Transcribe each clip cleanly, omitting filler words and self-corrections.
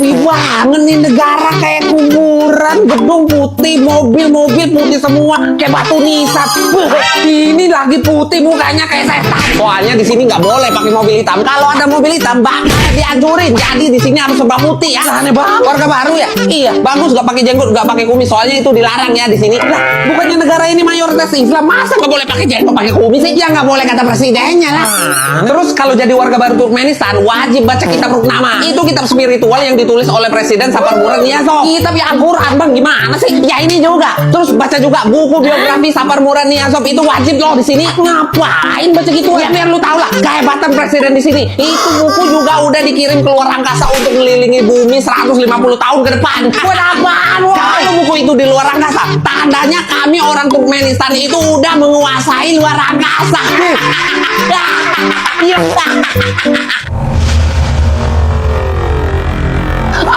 sepi banget nih negara, kayak kuburan, gedung putih, mobil putih semua kayak batu nisan. Ini lagi putih mukanya kayak setan. Soalnya di sini nggak boleh pakai mobil hitam. Kalau ada mobil hitam bakal dihancurin. Jadi di sini harus serba putih ya. Aneh banget. Warga baru ya? Iya, bagus nggak pakai jenggot, nggak pakai kumis. Soalnya itu dilarang ya di sini. Lah, bukannya negara ini mayoritas Islam, masa nggak boleh pakai jenggot, pakai kumis sih? Ya nggak boleh kata presidennya lah. Terus kalau jadi warga baru Turkmenistan wajib baca kitab Ruknama. Itu kitab spiritual yang ditulis oleh Presiden Saparmurat Niyazov. Kitab ya Al-Quran bang, gimana sih? Ya ini juga. Terus baca juga buku biografi Saparmurat Niyazov, itu wajib loh di sini. Ngapain baca gitu? Ya biar lu tau lah kehebatan presiden di sini. Itu buku juga udah dikirim ke luar angkasa untuk mengelilingi bumi 150 tahun ke depan. Buat apaan? Kalau buku itu di luar angkasa, tandanya kami orang Turkmenistan itu udah menguasai luar angkasa.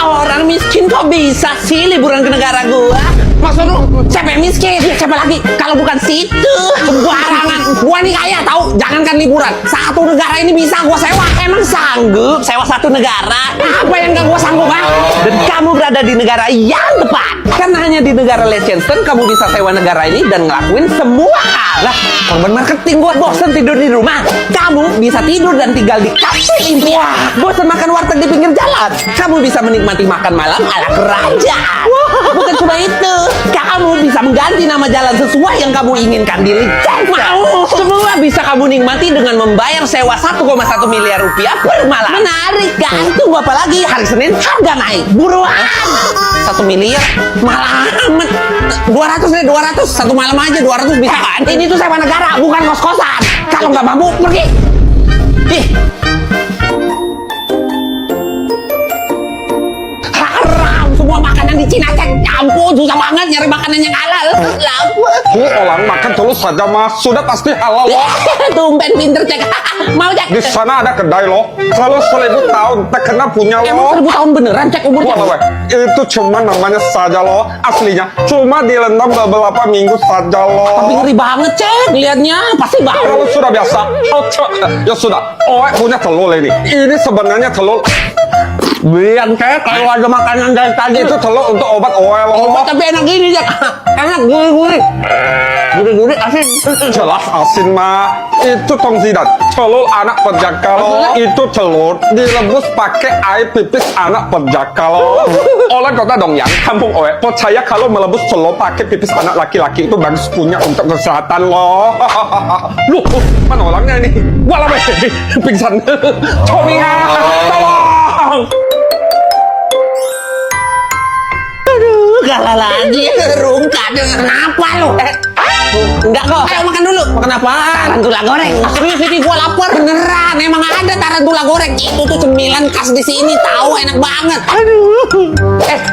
Orang miskin kok bisa sih liburan ke negara gua? Maksud lu siapa yang miskin? Ya, siapa lagi? Kalau bukan situ sembarangan. Gua nih kaya tahu. Jangankan liburan, satu negara ini bisa gua sewa. Emang sanggup sewa satu negara? Apa yang gak gua sanggup kan? Dan kamu berada di negara yang tepat. Karena hanya di negara Liechtenstein kamu bisa sewa negara ini dan ngelakuin semua hal. Lah, korban marketing gua bosan tidur di rumah. Kamu bisa tidur dan tinggal di kapsul impian. Bosan makan warteg di pinggir jalan. Kamu bisa menikmati makan malam ala kerajaan. Bukan cuma itu, kamu bisa mengganti nama jalan sesuai yang kamu inginkan di Liechtenstein. Semua bisa kamu nikmati dengan membayar sewa 1,1 miliar rupiah per malam. Menarik kan? Tunggu apa lagi? Hari Senin harga naik. Buruan. 1 miliar malah amat. 200 deh, 200. Satu malam aja 200 bisa kan? Ini tuh sewa negara, bukan kos-kosan. Kalau nggak mampu, pergi. Ih. Semua makanan di Cina cek, ampun susah banget nyari makanan yang halal. Lapar. Orang makan telur saja mas, sudah pasti halal loh. Tumben pinter cek. Mau cek? Di sana ada kedai loh. Kalau 1000 tahun terkena punya Emang loh. 1000 tahun beneran cek umurnya? Wah, wah, itu cuma namanya saja loh. Aslinya cuma direndam beberapa minggu saja loh. Tapi ngeri banget cek, liatnya pasti bau. Kalau sudah biasa, ya sudah. Oh, punya telur ini. Ini sebenarnya telur. Biar cek, kalau ada makanan dari tadi Itu telur untuk obat oel loh. obat tapi enak gini cek. Enak gurih-gurih. Gurih-gurih asin. Jelas asin mah. Itu tong zidan. Telur anak perjaka loh. Itu telur direbus pakai air pipis anak perjaka loh. Orang kota Dongyang, kampung Oe, percaya kalau merebus telur pakai pipis anak laki-laki itu bagus punya untuk kesehatan loh. Loh, mana orangnya ini? Walah pingsan. Comingan, tolong. Kalah lagi rungkat. Kenapa lo? Enggak kok. Ayo makan dulu. Makan apaan? Tarantula goreng. Serius ini gua lapar. Beneran, emang ada tarantula goreng. Itu tuh cemilan khas di sini, tahu enak banget. Aduh.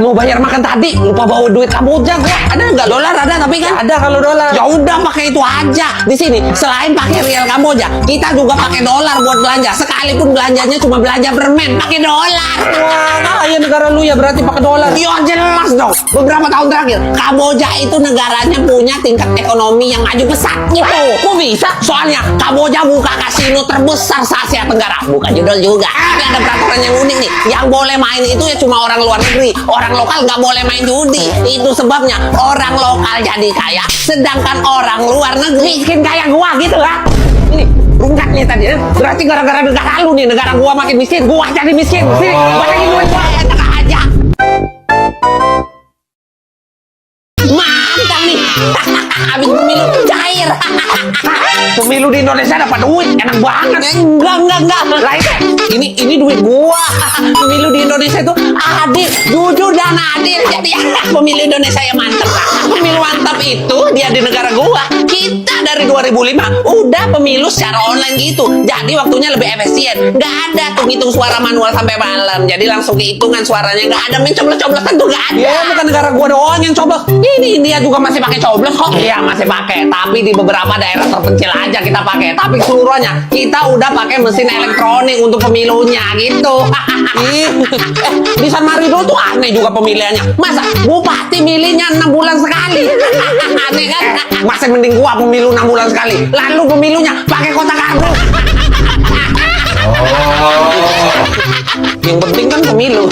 Mau bayar makan tadi, lupa bawa duit Kamboja gua. Ada nggak dolar? Ada tapi kan? Ada kalau dolar. Ya udah pakai itu aja. Di sini selain pakai rial Kamboja, kita juga pakai dolar buat belanja. Sekalipun belanjanya cuma belanja permen, pakai dolar. Wah, kaya negara lu ya berarti pakai dolar. Ya jelas dong. Beberapa tahun terakhir, Kamboja itu negaranya punya tingkat ekonomi yang maju pesat gitu. Kok bisa? Soalnya Kamboja buka kasino terbesar se-Asia Tenggara. Bukan judul juga. Tapi ada peraturan yang unik nih. Yang boleh main itu ya cuma orang luar negeri. Orang lokal nggak boleh main judi. Itu sebabnya orang lokal jadi kaya, sedangkan orang luar negeri miskin kayak gua gitu lah. Ini rungkat nih tadi. Berarti gara-gara negara lu nih, negara gua makin miskin, gua jadi miskin. Sini, balikin duit gua. Enak aja. Mantap nih. Habis pemilu cair. Pemilu di Indonesia dapat duit, enak banget. Enggak. Lah ini duit gua. Pemilu di Indonesia itu adil, jujur dan adil. Jadi pemilu Indonesia yang mantap. Pemilu mantap itu dia di negara gua. Kita dari 2005 udah pemilu secara online gitu. Jadi waktunya lebih efisien. Nggak ada tuh ngitung suara manual sampai malam. Jadi langsung kehitungan suaranya, nggak ada mencoblos-coblosan tuh nggak ada. Ya bukan negara gua doang yang coblos. Ini India juga masih pakai coblos kok. Iya masih pakai, tapi di beberapa daerah terpencil aja kita pakai. Tapi keseluruhannya kita udah pakai mesin elektronik untuk pemilunya gitu. Di San Marino tuh aneh juga pemilihannya. Masa bupati milihnya 6 bulan sekali? Aneh kan? Masih mending gua pemilu 6 bulan sekali. Lalu pemilunya pakai kotak kardus. Yang penting kan pemilu.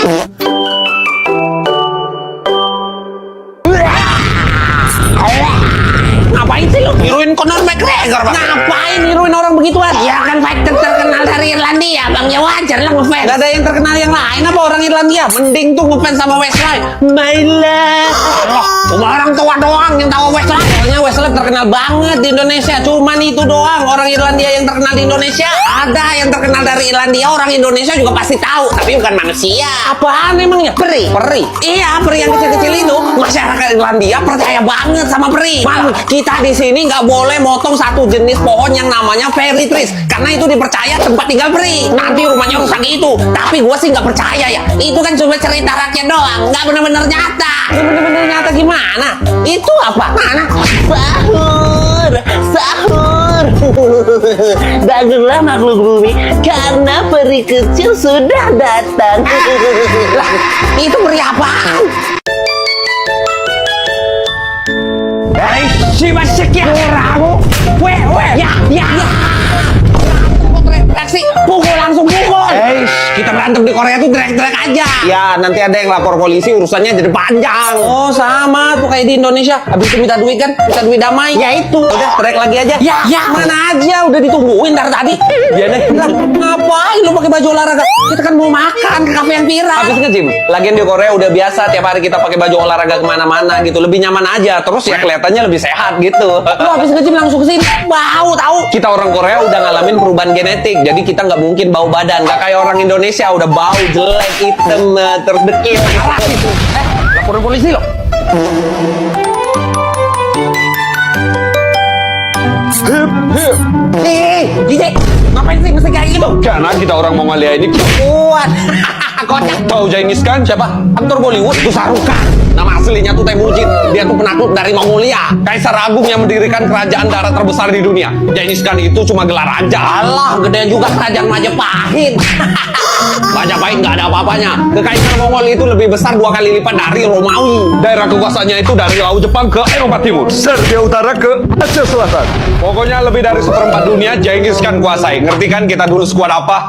McGregor, Bang. Ngapain niruin orang begituan? Ya kan fighter terkenal dari Irlandia, Bang. Ya wajar lah ngefans. Gak ada yang terkenal yang lain apa orang Irlandia? Mending tuh ngefans sama Westlife. My love. Loh, cuma orang tua doang yang tahu Westlife. Soalnya Westlife terkenal banget di Indonesia. Cuman itu doang orang Irlandia yang terkenal di Indonesia. Ada yang terkenal dari Irlandia, orang Indonesia juga pasti tahu. Tapi bukan manusia. Apaan emangnya? Peri. Peri. Iya, peri yang kecil-kecil itu. Masyarakat Irlandia percaya banget sama peri. Bang, kita di sini nggak boleh motong satu jenis pohon yang namanya fairy trees karena itu dipercaya tempat tinggal peri. Nanti rumahnya rusak gitu. Tapi gue sih nggak percaya ya. Itu kan cuma cerita rakyat doang, nggak bener-bener nyata. Bener-bener nyata gimana? Itu apa? Mana? Sahur, sahur. Bangunlah makhluk bumi karena peri kecil sudah datang. Lah, itu peri apaan? Si Basek ya, ramu, ya. Reaksi, pukul langsung pukul. Kita berantem di Korea tuh teriak-teriak aja. Ya, nanti ada yang lapor polisi, urusannya jadi panjang. Oh, sama tuh kayak di Indonesia. Habis itu minta duit kan, minta duit damai. Ya itu. Udah, teriak lagi aja. Ya, mana aja, udah ditungguin dari tadi. Dia nih, ngapain lu pakai baju olahraga? Kita kan mau makan ke kafe yang viral. Habis nge-gym. Lagian di Korea udah biasa tiap hari kita pakai baju olahraga kemana-mana gitu, lebih nyaman aja. Terus ya kelihatannya lebih sehat gitu. Lu habis nge-gym langsung kesini, bau tahu. Kita orang Korea udah ngalamin perubahan genetik, jadi kita nggak mungkin bau badan. Nggak kayak orang Indonesia udah bau jelek, hitam, terdekil. Laporan polisi loh. Hip. DJ, ngapain sih mesti kayak gitu? Karena kita orang Mongolia ini Kuat. Kocak. tahu Genghis Khan siapa? Aktor Bollywood itu Sarukan. Nama aslinya tuh Temujin. Dia tuh penakluk dari Mongolia. Kaisar Agung yang mendirikan kerajaan darat terbesar di dunia. Genghis Khan itu cuma gelar raja. Alah, gede juga kerajaan Majapahit. Majapahit nggak ada apa-apanya. Kekaisaran Mongol itu lebih besar 2 kali lipat dari Romawi. Daerah kekuasaannya itu dari Laut Jepang ke Eropa Timur, Serbia Utara ke Asia Selatan. Pokoknya lebih dari 1/4 dunia Genghis Khan kuasai. Ngerti kan kita dulu skuad apa?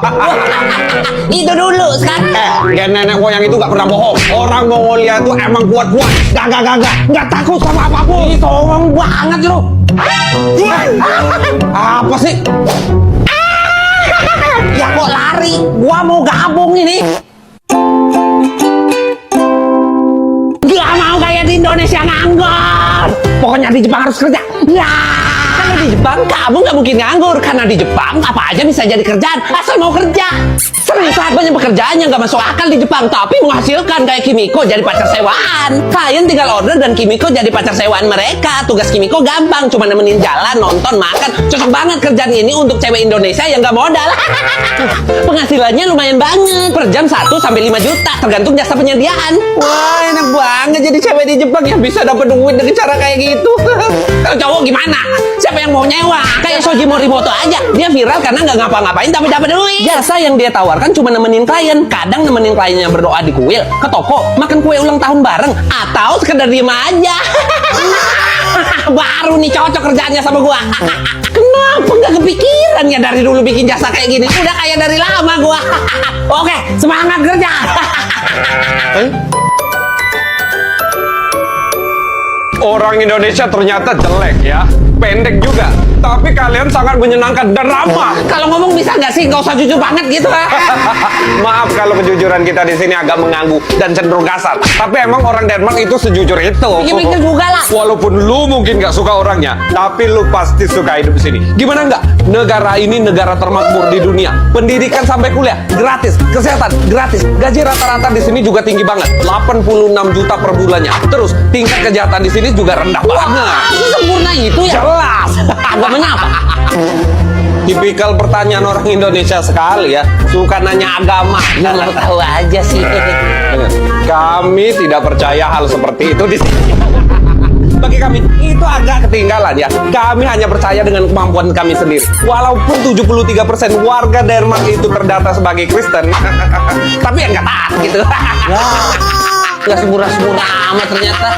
Itu dulu sekarang. Nenek moyang itu gak pernah bohong. Orang Mongolia itu emang kuat-kuat. Gak takut sama apapun. Ih, sombong banget lu. Apa sih? Ya kok lari? Gua mau gabung ini. Gak mau kayak di Indonesia nganggur. Pokoknya di Jepang harus kerja. Ya. Kalau di Jepang kamu nggak mungkin nganggur karena di Jepang apa aja bisa jadi kerjaan asal mau kerja. Seriusan banyak pekerjaan yang nggak masuk akal di Jepang tapi menghasilkan kayak Kimiko jadi pacar sewaan. Klien tinggal order dan Kimiko jadi pacar sewaan mereka. Tugas Kimiko gampang, cuma nemenin jalan, nonton, makan. Cocok banget kerjaan ini untuk cewek Indonesia yang nggak modal. Penghasilannya lumayan banget. Per jam 1 sampai 5 juta tergantung jasa penyediaan. Wah, enak banget jadi cewek di Jepang yang bisa dapat duit dengan cara kayak gitu. Kalau cowok gimana? Siapa yang mau nyewa? Kayak Shoji Morimoto aja. Dia viral karena nggak ngapa-ngapain tapi dapat duit. Jasa yang dia tawarkan cuma nemenin klien. Kadang nemenin kliennya berdoa di kuil, ke toko, makan kue ulang tahun bareng, atau sekedar diem aja. Baru nih cocok kerjaannya sama gua. Kenapa nggak kepikiran ya dari dulu bikin jasa kayak gini? Udah kayak dari lama gua. Oke, semangat kerja. Orang Indonesia ternyata jelek ya. Pendek juga. Tapi kalian sangat menyenangkan dan ramah. Kalau ngomong bisa nggak sih? Nggak usah jujur banget gitu. Maaf kalau kejujuran kita di sini agak mengganggu dan cenderung kasar. Tapi emang orang Denmark itu sejujur itu. Pikir-pikir juga lah. Walaupun lu mungkin nggak suka orangnya, tapi lu pasti suka hidup di sini. Gimana nggak? Negara ini negara termakmur di dunia. Pendidikan sampai kuliah gratis, kesehatan gratis. Gaji rata-rata di sini juga tinggi banget, 86 juta per bulannya. Terus tingkat kejahatan di sini juga rendah banget. Sempurna itu ya? Jelas. Agamanya apa? Tipikal pertanyaan orang Indonesia sekali ya. Suka nanya agama. Nggak tahu aja sih. Kami tidak percaya hal seperti itu di sini. Bagi kami itu agak ketinggalan ya. Kami hanya percaya dengan kemampuan kami sendiri. Walaupun 73% warga Denmark itu terdata sebagai Kristen, tapi ya nggak taat gitu. Nggak sempurna-sempurna amat ternyata.